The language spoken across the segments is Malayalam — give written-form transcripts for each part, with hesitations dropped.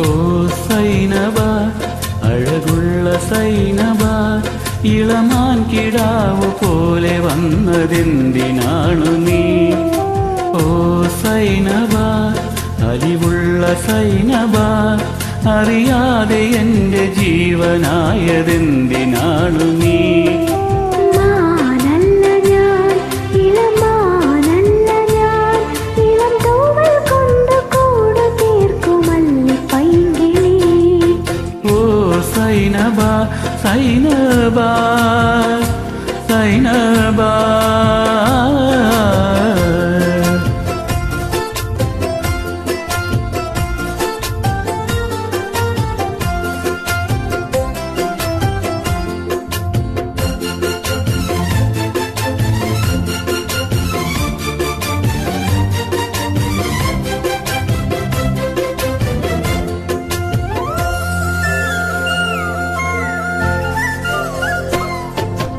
ഓ സൈനബ, അഴകുള്ള സൈനബ, ഇളമാൻ കിടാവു പോലെ വന്നതെന്തിനാണു നീ? ഓ സൈനബ, അലിവുള്ള സൈനബ, അറിയാതെ എൻ്റെ ജീവനായതെന്തിനാണു നീ? സൈനബ സൈനബ സൈനബ,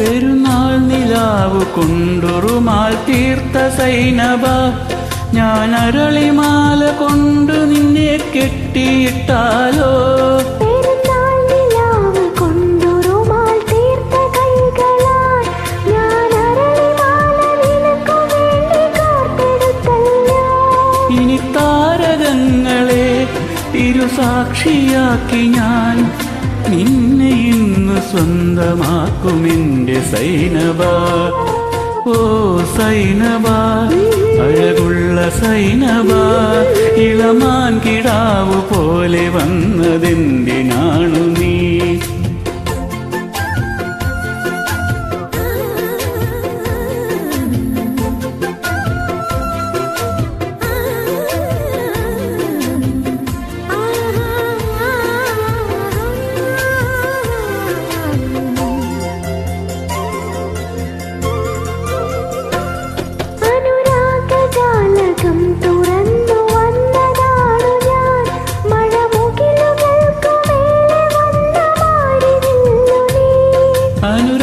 പെരുന്നാൾ നിലാവ് കൊണ്ടുറുമാൽ തീർത്ത സൈനബ, ഞാൻ അരളിമാല കൊണ്ടു നിന്നെ കെട്ടിയിട്ടാലോ? ഇനി താരകങ്ങളെ തിരുസാക്ഷിയാക്കി ഞാൻ നിന്നെ ഇന്ന് സ്വന്തമാക്കുമെന്റെ സൈനബ. ഓ സൈനബ, അഴകുള്ള സൈനബ, ഇളമാൻ കിടാവു പോലെ വന്നതെന്തിനാണു നീ?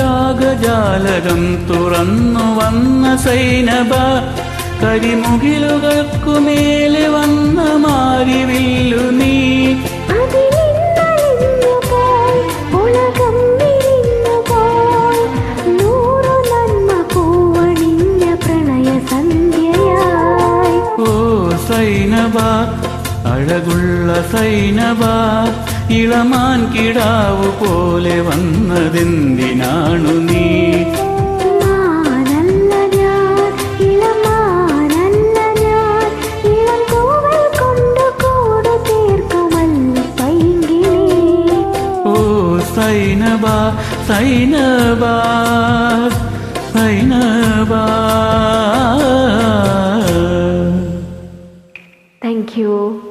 അനുരാഗജാലകം തുറന്നു വന്ന സൈനബ, കരിമുകിലുകൾക്കുമേലെ വന്ന മാരിവില്ലു നീ. ഓ സൈനബ, അഴകുള്ള സൈനബ, ഇളമാൻ കിടാവു പോലെ വന്നതെന്തിനാണു നീ? ഓ സൈനബ സൈനബ സൈനബ. Thank you.